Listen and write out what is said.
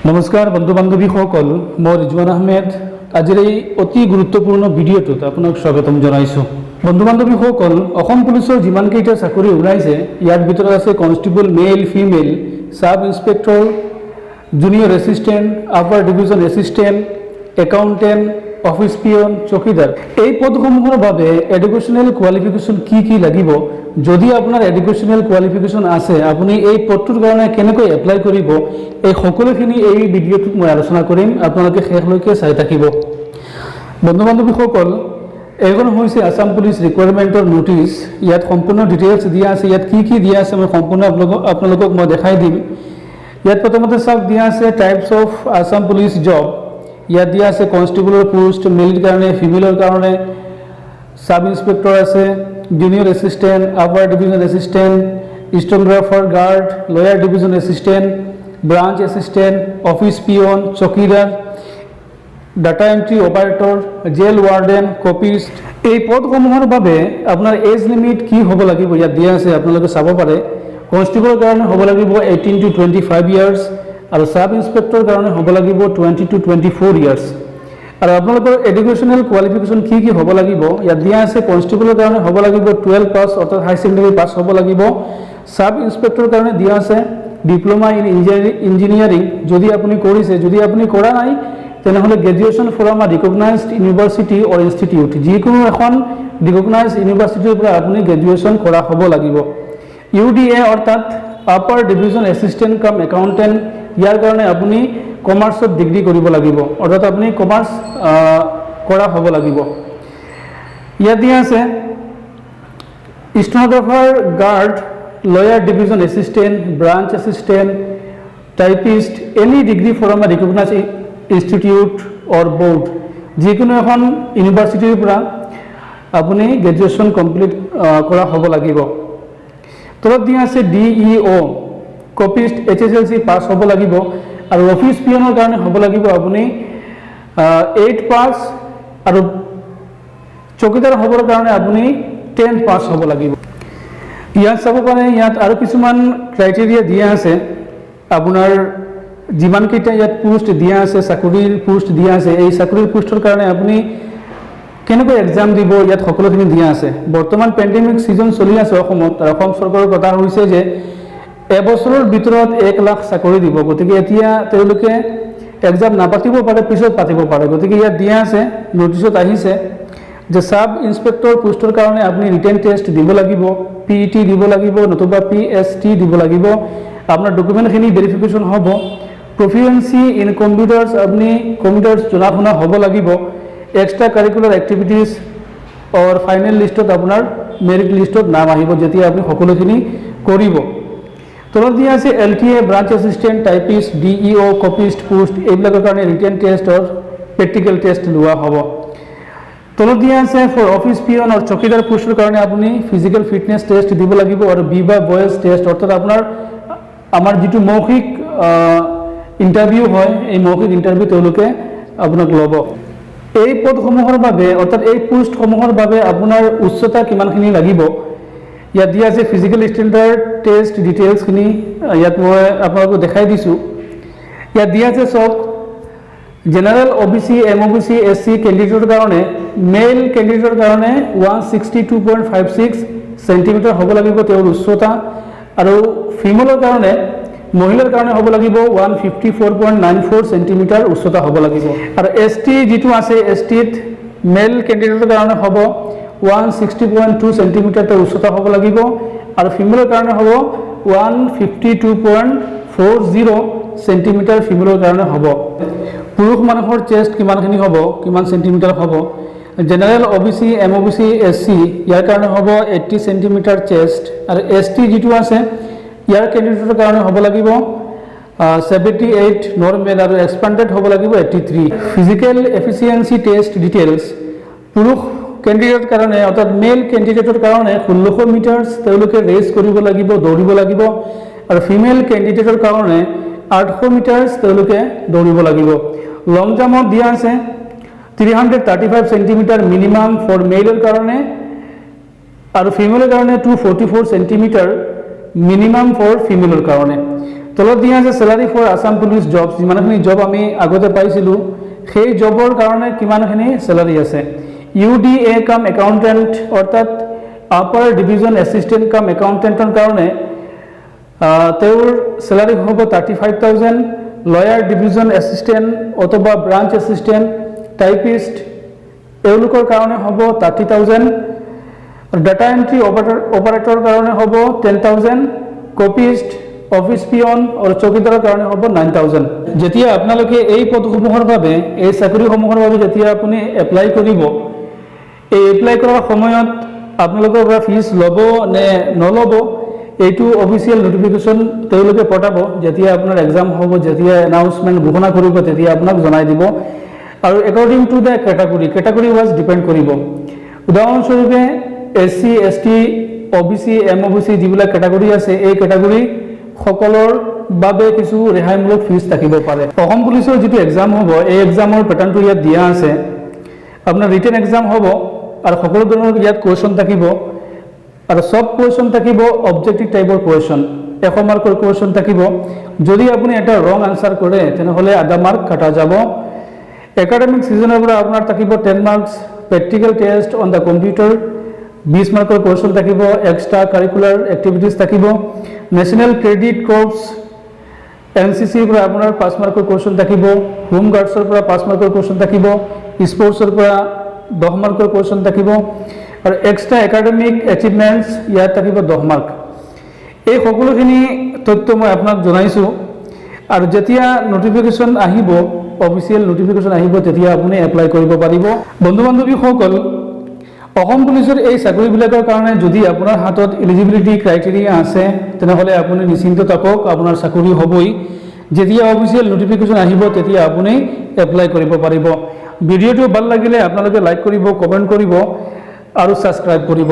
নমস্কাৰ বন্ধু বান্ধৱীসকল, মই ৰিজৱান আহমেদ। আজিৰ এই অতি গুৰুত্বপূৰ্ণ ভিডিঅ'টোত আপোনাক স্বাগতম জনাইছোঁ। বন্ধু বান্ধৱীসকল, অসম পুলিচৰ যিমানকেইটা চাকৰি ওলাইছে ইয়াৰ ভিতৰত আছে constable male, female, sub inspector, junior assistant, upper division assistant, accountant, office peon, চকীদাৰ। এই পদসমূহৰ বাবে এডুকেশ্যনেল কোৱালিফিকেশ্যন কি লাগিব, যদি আপোনাৰ এডুকেশ্যনেল কোৱালিফিকেশ্যন আছে আপুনি এই পদটোৰ কাৰণে কেনেকৈ এপ্লাই কৰিব, এই সকলোখিনি এই ভিডিঅ'টোত মই আলোচনা কৰিম। আপোনালোকে শেষলৈকে চাই থাকিব। বন্ধু বান্ধৱীসকল, এইখন হৈছে আছাম পুলিচ ৰিকুৱাৰমেণ্টৰ নোটিছ। ইয়াত সম্পূৰ্ণ ডিটেইলছ দিয়া আছে। ইয়াত কি দিয়া আছে মই সম্পূৰ্ণ আপোনালোকক মই দেখাই দিম। ইয়াত প্ৰথমতে চাওক দিয়া আছে types of Assam police job. ইয়াত দিয়া আছে কনষ্টেবলৰ পোষ্ট, মেলৰ কাৰণে, ফিমেলৰ কাৰণে, সাব ইন্সপেক্টৰ আছে, junior assistant, upper division assistant, stenographer, guard, lower division assistant, branch assistant, office peon, চকীদাৰ, data entry operator, jail warden, copyist. এই পদসমূহৰ বাবে আপোনাৰ এজ লিমিট কি হ'ব লাগিব ইয়াত দিয়া আছে, আপোনালোকে চাব পাৰে। কনষ্টেবলৰ কাৰণে হ'ব লাগিব 18 to 25 ইয়াৰ্ছ আৰু সাব ইন্সপেক্টৰৰ কাৰণে হ'ব লাগিব 20 to 24 ইয়াৰ্ছ। আৰু আপোনালোকৰ এডুকেশ্যনেল কোৱালিফিকেশ্যন কি হ'ব লাগিব ইয়াত দিয়া আছে। কনষ্টেবলৰ কাৰণে হ'ব লাগিব 12 পাছ অৰ্থাৎ হাই ছেকেণ্ডেৰী পাছ হ'ব লাগিব। সাব ইন্সপেক্টৰৰ কাৰণে দিয়া আছে ডিপ্ল'মা ইন ইঞ্জিনিয়াৰিং যদি আপুনি কৰিছে। যদি আপুনি কৰা নাই তেনেহ'লে graduation from a recognised university or institute, যিকোনো এখন ৰিকগনাইজড ইউনিভাৰ্চিটিৰ পৰা আপুনি গ্ৰেজুৱেশ্যন কৰা হ'ব লাগিব। UDA অৰ্থাৎ আপাৰ ডিভিজন এছিষ্টেণ্ট কাম একাউণ্টেণ্ট, ইয়াৰ কাৰণে আপুনি কমাৰ্চত ডিগ্ৰী কৰিব লাগিব, অৰ্থাৎ আপুনি কমাৰ্চ কৰা হ'ব লাগিব। ইয়াত দিয়া আছে stenographer, guard, lower division assistant, branch assistant, typist, any degree from a recognised institute or board, যিকোনো এখন ইউনিভাৰ্চিটিৰ পৰা আপুনি গ্ৰেজুৱেশ্যন কমপ্লিট কৰা হ'ব লাগিব। তলত দিয়া আছে DEO, কপিষ্ট, HSLC পাছ হ'ব লাগিব। আৰু অফিচ পিয়নৰ কাৰণে হ'ব লাগিব আপুনি 8 পাছ আৰু চকীদাৰ হ'বৰ কাৰণে আপুনি 10 পাছ হ'ব লাগিব। ইয়াত চাব পাৰে, ইয়াত আৰু কিছুমান ক্ৰাইটেৰিয়া দিয়া আছে। আপোনাৰ যিমানকেইটা ইয়াত পোষ্ট দিয়া আছে, চাকৰিৰ পোষ্ট দিয়া আছে, এই চাকৰিৰ পোষ্টৰ কাৰণে আপুনি কেনেকৈ এক্সাম দিব ইয়াত সকলোখিনি দিয়া আছে। বৰ্তমান পেণ্ডেমিক ছিজন চলি আছে অসমত, আৰু অসম চৰকাৰৰ কথা হৈছে যে এবছৰৰ ভিতৰত 1 লাখ চাকৰি দিব। গতিকে এতিয়া তেওঁলোকে এক্সাম নাপাতিব পাৰে, পিছত পাতিব পাৰে। গতিকে ইয়াত দিয়া আছে, নটিছত আহিছে যে সাব ইন্সপেক্টৰ পোষ্টৰ কাৰণে আপুনি ৰিটেন টেষ্ট দিব লাগিব, PET দিব লাগিব, নতুবা PST দিব লাগিব। আপোনাৰ ডকুমেণ্টখিনি ভেৰিফিকেশ্যন হ'ব। প্ৰফিচিয়েঞ্চি ইন কম্পিউটাৰ্ছ, আপুনি কম্পিউটাৰ্ছ জনা শুনা হ'ব লাগিব। এক্সট্ৰা কাৰিকুলাৰ এক্টিভিটিজ অৰ ফাইনেল লিষ্টত আপোনাৰ মেৰিট লিষ্টত নাম আহিব যেতিয়া আপুনি সকলোখিনি কৰিব। তলত দিয়া আছে LTA, branch assistant, typist, DEO, copyist post, এইবিলাকৰ কাৰণে written test or practical test লোৱা হ'ব। তলত দিয়া আছে ফৰ অফিচ পিয়ন আৰু চকীদাৰ পোষ্টৰ কাৰণে আপুনি ফিজিকেল ফিটনেছ টেষ্ট দিব লাগিব আৰু B বা বয়েজ টেষ্ট, অৰ্থাৎ আমাৰ যিটো মৌখিক ইণ্টাৰভিউ হয়, এই মৌখিক ইণ্টাৰভিউ তেওঁলোকে আপোনাক ল'ব। এই পদসমূহৰ বাবে অৰ্থাৎ এই পোষ্টসমূহৰ বাবে আপোনাৰ উচ্চতা কিমানখিনি লাগিব ইয়াত দিয়া আছে। ফিজিকেল ষ্টেণ্ডাৰ্ড টেষ্ট ডিটেইলছখিনি ইয়াত মই আপোনালোকক দেখাই দিছোঁ। ইয়াত দিয়া আছে চাওক, জেনেৰেল OBC, MOBC, SC কেণ্ডিডেটৰ কাৰণে, মেল কেণ্ডিডেটৰ কাৰণে 162.56 চেণ্টিমিটাৰ হ'ব লাগিব তেওঁৰ উচ্চতা, আৰু ফিমেলৰ কাৰণে, মহিলাৰ কাৰণে হ'ব লাগিব 154.94 চেণ্টিমিটাৰ উচ্চতা হ'ব লাগিব। আৰু ST যিটো আছে, STত মেল কেণ্ডিডেটৰ কাৰণে হ'ব 160.2 চেণ্টিমিটাৰ উচ্চতা হ'ব লাগিব, আৰু ফিমেলৰ কাৰণে হ'ব 152.40 চেণ্টিমিটাৰ ফিমেলৰ কাৰণে হ'ব। পুৰুষ মানুহৰ চেষ্ট কিমানখিনি হ'ব, কিমান চেণ্টিমিটাৰ হ'ব। জেনেৰেল OBC, MOBC, SC ইয়াৰ কাৰণে হ'ব 80 চেণ্টিমিটাৰ চেষ্ট, আৰু ST যিটো আছে ইয়াৰ কেণ্ডিডেটৰ কাৰণে হ'ব লাগিব 78 নৰ্মেল, আৰু এক্সপাণ্ডেড হ'ব লাগিব 83। ফিজিকেল এফিচিয়েঞ্চি টেষ্ট ডিটেইলছ, পুৰুষ কেণ্ডিডেটৰ কাৰণে অৰ্থাৎ মেল কেণ্ডিডেটৰ কাৰণে 1600 মিটাৰ তেওঁলোকে ৰেচ কৰিব লাগিব, দৌৰিব লাগিব, আৰু ফিমেল কেণ্ডিডেটৰ কাৰণে 800 মিটাৰ তেওঁলোকে দৌৰিব লাগিব। লং জাম্পত দিয়া আছে 335 চেণ্টিমিটাৰ মিনিমাম ফৰ মেলৰ কাৰণে, আৰু ফিমেলৰ কাৰণে 244 চেণ্টিমিটাৰ মিনিমাম ফৰ ফিমেলৰ কাৰণে। তলত দিয়া আছে salary for Assam police jobs, যিমানখিনি জব আমি আগতে পাইছিলোঁ সেই জবৰ কাৰণে কিমানখিনি চেলাৰী আছে। UDA কাম একাউণ্টেণ্ট অৰ্থাৎ আপাৰ ডিভিজন এছিষ্টেণ্ট কাম একাউণ্টেণ্টৰ কাৰণে তেওঁৰ চেলাৰী হ'ব 35,000, লয়াৰ ডিভিজন এছিষ্টেণ্ট অথবা ব্ৰাঞ্চ এছিষ্টেণ্ট টাইপিষ্ট এওঁলোকৰ কাৰণে হ'ব 30,000, ডাটা এণ্ট্ৰি অপাৰেটৰ কাৰণে হ'ব 10,000, কপিষ্ট অফিচ পিয়ন আৰু চকীদাৰৰ কাৰণে হ'ব 9,000। যেতিয়া আপোনালোকে এই পদসমূহৰ বাবে এই চাকৰিসমূহৰ বাবে যেতিয়া আপুনি এপ্লাই কৰিব, এই এপ্লাই কৰাৰ সময়ত আপোনালোকৰ পৰা ফিজ ল'ব নে নল'ব এইটো অফিচিয়েল নটিফিকেশ্যন তেওঁলোকে পঠাব। যেতিয়া আপোনাৰ এক্সাম হ'ব, যেতিয়া এনাউন্সমেণ্ট ঘোষণা কৰিব তেতিয়া আপোনাক জনাই দিব। আৰু according to the category wise depend কৰিব। উদাহৰণস্বৰূপে SC ST OBC MOBC যিবিলাক কেটাগৰী আছে এই কেটাগৰী সকলৰ বাবে কিছু ৰেহাইমূলক ফিজ থাকিব পাৰে। অসম পুলিচৰ যিটো এক্সাম হ'ব এই এক্সামৰ পেটাৰ্ণটো ইয়াত দিয়া আছে। আপোনাৰ ৰিটেন এক্সাম হ'ব আৰু সকলো ধৰণৰ ইয়াত কুৱেশ্যন থাকিব আৰু সব কুৱেশ্যন থাকিব অবজেক্টিভ টাইপৰ কুৱেশ্যন, 100 মাৰ্কৰ কুৱেশ্যন থাকিব। যদি আপুনি এটা ৰং আনসাৰ কৰে তেনেহ'লে আধা মাৰ্ক কাটা যাব। একাডেমিক সিজনৰ পৰা আপোনাৰ থাকিব 10 marks, practical test on the computer 20 মাৰ্কৰ কুৱেশ্যন থাকিব, এক্সট্ৰা কাৰিকুলাৰ এক্টিভিটিজ থাকিব, নেশ্যনেল ক্ৰেডিট কৰ্পছ NCCৰ পৰা আপোনাৰ 5 মাৰ্কৰ কুৱেশ্যন থাকিব, হোম গাৰ্ডছৰ পৰা 5 মাৰ্কৰ কুৱেশ্যন থাকিব, স্পৰ্টছৰ পৰা 10 মাৰ্কৰ কুৱেশ্যন থাকিব আৰু এক্সট্ৰা একাডেমিক এচিভমেণ্টছ ইয়াত থাকিব 10 মাৰ্ক। এই সকলোখিনি তথ্য মই আপোনাক জনাইছোঁ। আৰু যেতিয়া নটিফিকেশ্যন আহিব, অফিচিয়েল নটিফিকেশ্যন আহিব তেতিয়া আপুনি এপ্লাই কৰিব পাৰিব। বন্ধু বান্ধৱীসকল, অসম পুলিচৰ এই চাকৰিবিলাকৰ কাৰণে যদি আপোনাৰ হাতত এলিজিবিলিটি ক্ৰাইটেৰিয়া আছে তেনেহ'লে আপুনি নিশ্চিন্ত থাকক, আপোনাৰ চাকৰি হ'বই। যেতিয়া অফিচিয়েল নটিফিকেশ্যন আহিব তেতিয়া আপুনি এপ্লাই কৰিব পাৰিব। ভিডিঅ'টো ভাল লাগিলে আপোনালোকে লাইক কৰিব, কমেণ্ট কৰিব আৰু ছাবস্ক্ৰাইব কৰিব।